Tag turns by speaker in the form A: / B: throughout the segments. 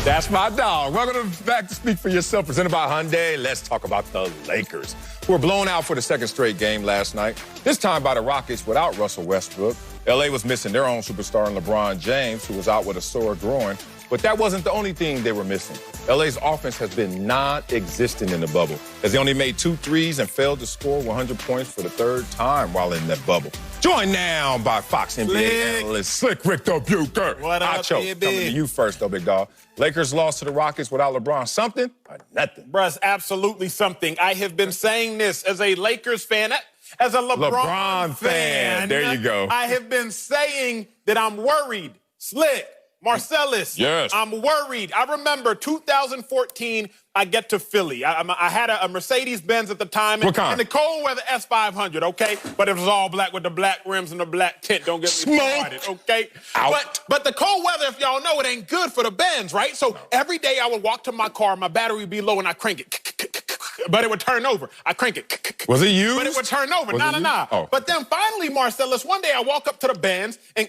A: That's my dog. Welcome back to Speak for Yourself, presented by Hyundai. Let's talk about the Lakers, who were blown out for the second straight game last night, this time by the Rockets without Russell Westbrook. LA was missing their own superstar in LeBron James, who was out with a sore groin. But that wasn't the only thing they were missing. LA's offense has been non-existent in the bubble, as they only made 2 threes and failed to score 100 points for the third time while in that bubble. Joined now by Fox NBA analyst Slick Ric Bucher.
B: What up,
A: Acho, coming to you first, though, big dog. Lakers lost to the Rockets without LeBron. Something or nothing?
B: Bruh, absolutely something. I have been saying this as a Lakers fan, as a LeBron fan.
A: There you go.
B: I have been saying that I'm worried. Slick, Marcellus,
A: yes.
B: I'm worried. I remember 2014, I get to Philly. I had a Mercedes-Benz at the time.
A: What kind?
B: And the cold weather S500, okay? But it was all black with the black rims and the black tint. Don't get me started, okay? But the cold weather, if y'all know, it ain't good for the Benz, right? So every day I would walk to my car, my battery would be low, and I crank it. But it would turn over. I crank it.
A: Was it used?
B: But it would turn over. Nah.
A: Oh.
B: But then finally, Marcellus, one day I walk up to the Benz and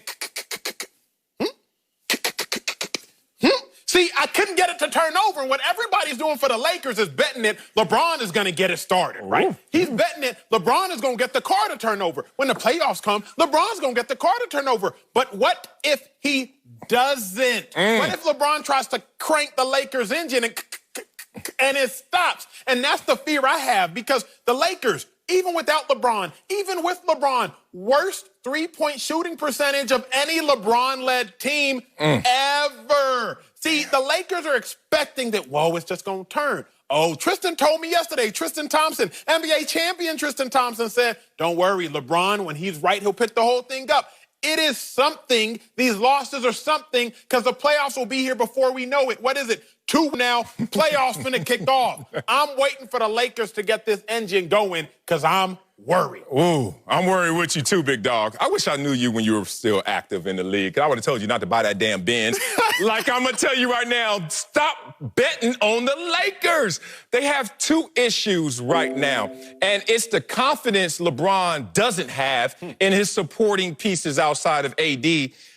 B: see, I couldn't get it to turn over. What everybody's doing for the Lakers is betting it LeBron is going to get it started, right? He's betting it LeBron is going to get the car to turn over. When the playoffs come, LeBron's going to get the car to turn over. But what if he doesn't? What if LeBron tries to crank the Lakers engine and it stops? And that's the fear I have, because the Lakers, even without LeBron, even with LeBron, worst three-point shooting percentage of any LeBron-led team ever. See, the Lakers are expecting that, whoa, it's just going to turn. Oh, Tristan told me yesterday, Tristan Thompson, NBA champion Tristan Thompson said, don't worry, LeBron, when he's right, he'll pick the whole thing up. It is something. These losses are something, because the playoffs will be here before we know it. What is it? 2 now. Playoffs finna kick off. I'm waiting for the Lakers to get this engine going, because I'm worried.
A: Ooh, I'm worried with you too, big dog. I wish I knew you when you were still active in the league. I would have told you not to buy that damn Benz. Like I'm going to tell you right now, stop betting on the Lakers. They have 2 issues right now, and it's the confidence LeBron doesn't have in his supporting pieces outside of AD.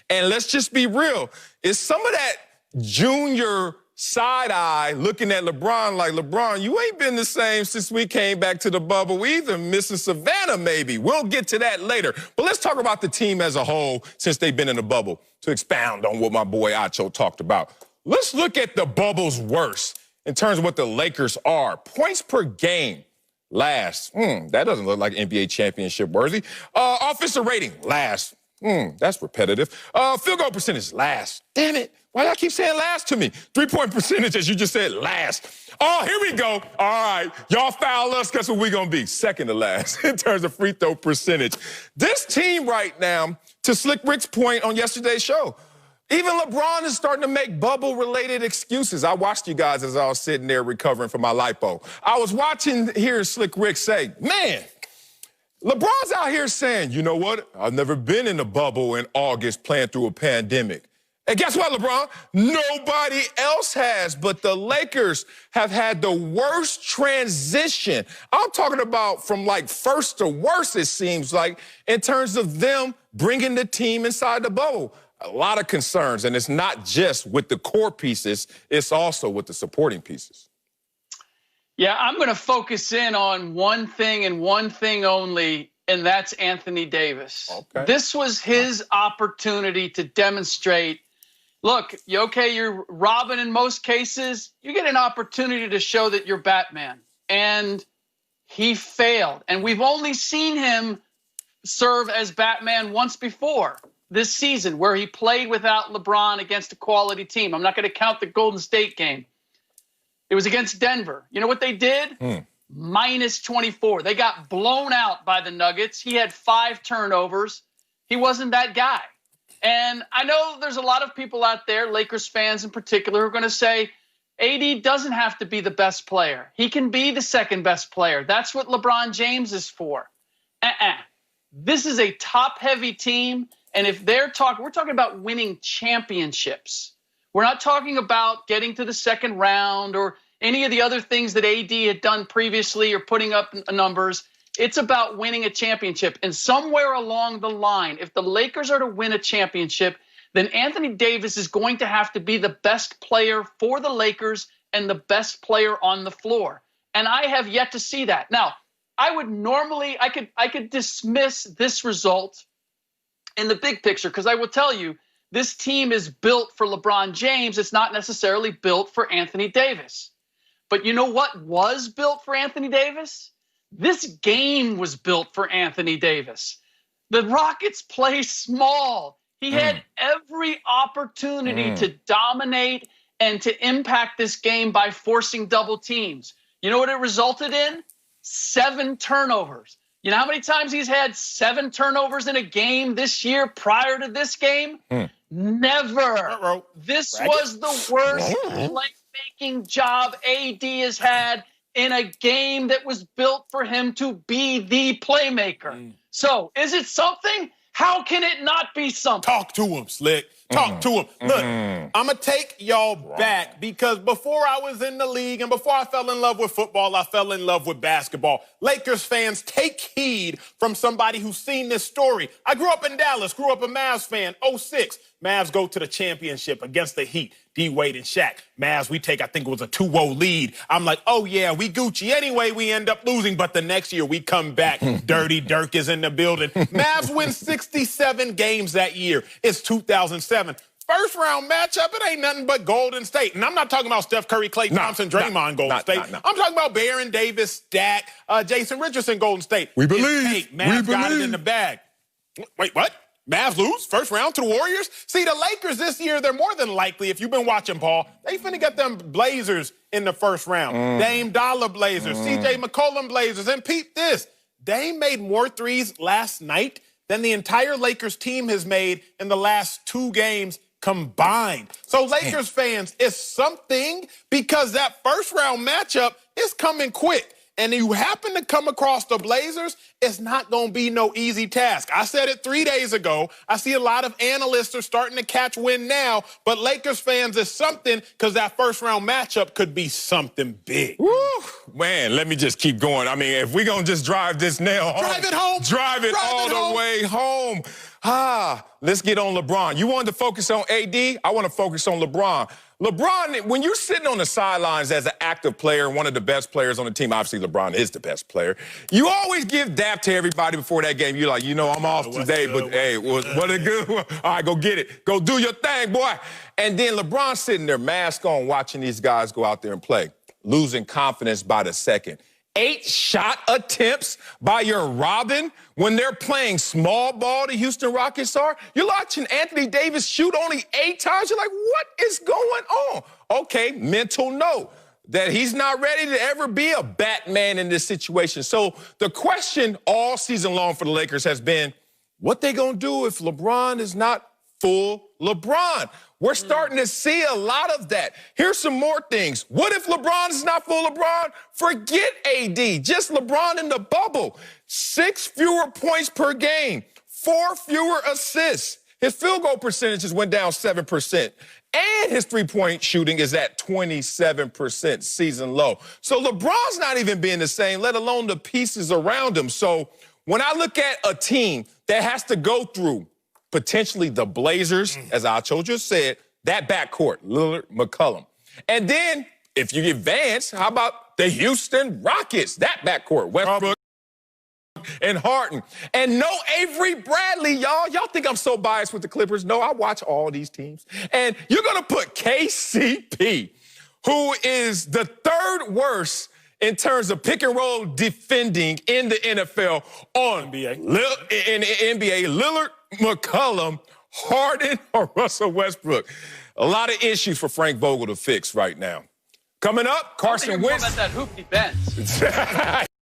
A: And let's just be real. It's some of that junior side-eye looking at LeBron like, LeBron, you ain't been the same since we came back to the bubble. We either missing Savannah, maybe. We'll get to that later. But let's talk about the team as a whole since they've been in the bubble, to expound on what my boy Acho talked about. Let's look at the bubble's worst in terms of what the Lakers are. Points per game, last. That doesn't look like NBA championship worthy. Offensive rating, last. That's repetitive. Field goal percentage, last. Damn it. Why y'all keep saying last to me? 3-point percentage, as you just said, last. Oh, here we go. All right. Y'all foul us. Guess what we going to be? Second to last in terms of free throw percentage. This team right now, to Slick Rick's point on yesterday's show, even LeBron is starting to make bubble-related excuses. I watched you guys as I was sitting there recovering from my lipo. I was watching, hearing Slick Rick say, man, LeBron's out here saying, you know what? I've never been in a bubble in August playing through a pandemic. And guess what, LeBron? Nobody else has, but the Lakers have had the worst transition. I'm talking about from like first to worst, it seems like, in terms of them bringing the team inside the bubble. A lot of concerns, and it's not just with the core pieces, it's also with the supporting pieces.
C: Yeah, I'm going to focus in on one thing and one thing only, and that's Anthony Davis. Okay. This was his opportunity to demonstrate, look, you're Robin in most cases. You get an opportunity to show that you're Batman. And he failed. And we've only seen him serve as Batman once before this season, where he played without LeBron against a quality team. I'm not going to count the Golden State game. It was against Denver. You know what they did? Minus 24. They got blown out by the Nuggets. He had 5 turnovers. He wasn't that guy. And I know there's a lot of people out there, Lakers fans in particular, who are going to say, AD doesn't have to be the best player. He can be the second best player. That's what LeBron James is for. This is a top-heavy team, and if we're talking about winning championships. We're not talking about getting to the second round or any of the other things that AD had done previously or putting up numbers. It's about winning a championship. And somewhere along the line, if the Lakers are to win a championship, then Anthony Davis is going to have to be the best player for the Lakers and the best player on the floor. And I have yet to see that. Now, I would normally, I could dismiss this result in the big picture, because I will tell you, this team is built for LeBron James. It's not necessarily built for Anthony Davis. But you know what was built for Anthony Davis? This game was built for Anthony Davis. The Rockets play small. He had every opportunity to dominate and to impact this game by forcing double teams. You know what it resulted in? 7 turnovers. You know how many times he's had 7 turnovers in a game this year prior to this game? Never. This was the worst playmaking job AD has had in a game that was built for him to be the playmaker. So, is it something? How can it not be something?
B: Talk to him, Slick. Talk to him. Look, I'm going to take y'all back, because before I was in the league and before I fell in love with football, I fell in love with basketball. Lakers fans, take heed from somebody who's seen this story. I grew up in Dallas, grew up a Mavs fan, 06. Mavs go to the championship against the Heat, D-Wade and Shaq. Mavs, we take, I think it was a 2-0 lead. I'm like, oh, yeah, we Gucci. Anyway, we end up losing, but the next year we come back. Dirty Dirk is in the building. Mavs win 67 games that year. It's 2007. First round matchup, it ain't nothing but Golden State. And I'm not talking about Steph Curry, Klay Thompson, Draymond, Golden State. I'm talking about Baron Davis, Stack, Jason Richardson, Golden State.
A: We believe.
B: Mavs got it in the bag. Wait, what? Mavs lose first round to the Warriors? See, the Lakers this year, they're more than likely, if you've been watching, Paul, they finna get them Blazers in the first round. Dame Dollar Blazers, CJ McCollum Blazers. And peep this, Dame made more threes last night than the entire Lakers team has made in the last 2 games combined. So Lakers fans, it's something, because that first round matchup is coming quick. And you happen to come across the Blazers, it's not going to be no easy task. I said it 3 days ago. I see a lot of analysts are starting to catch wind now, but Lakers fans, is something, because that first round matchup could be something big.
A: Woo! Man, let me just keep going. I mean, if we're going to just drive this nail home.
B: Drive it home.
A: Drive it all the way home. Let's get on LeBron. You wanted to focus on AD? I want to focus on LeBron. LeBron, when you're sitting on the sidelines as an active player, one of the best players on the team, obviously LeBron is the best player, you always give dap to everybody before that game. You're like, you know, I'm off today, but hey, what a good one. All right, go get it. Go do your thing, boy. And then LeBron sitting there, mask on, watching these guys go out there and play, losing confidence by the second. 8 shot attempts by your Robin when they're playing small ball, the Houston Rockets are. You're watching Anthony Davis shoot only 8 times. You're like, what is going on? Okay, mental note that he's not ready to ever be a Batman in this situation. So the question all season long for the Lakers has been, what they gonna do if LeBron is not full LeBron? We're starting to see a lot of that. Here's some more things. What if LeBron is not full LeBron? Forget AD, just LeBron in the bubble. 6 fewer points per game, 4 fewer assists. His field goal percentages went down 7%. And his three-point shooting is at 27%, season low. So LeBron's not even being the same, let alone the pieces around him. So when I look at a team that has to go through potentially the Blazers, as Acho just said, that backcourt, Lillard, McCollum. And then, if you advance, how about the Houston Rockets, that backcourt, Westbrook and Harden. And no Avery Bradley, y'all. Y'all think I'm so biased with the Clippers? No, I watch all these teams. And you're going to put KCP, who is the 3rd worst in terms of pick and roll defending in the NFL, on NBA. In the NBA, Lillard, McCollum, Harden, or Russell Westbrook. A lot of issues for Frank Vogel to fix right now. Coming up, Carson Wentz.
C: About that hoopty bench.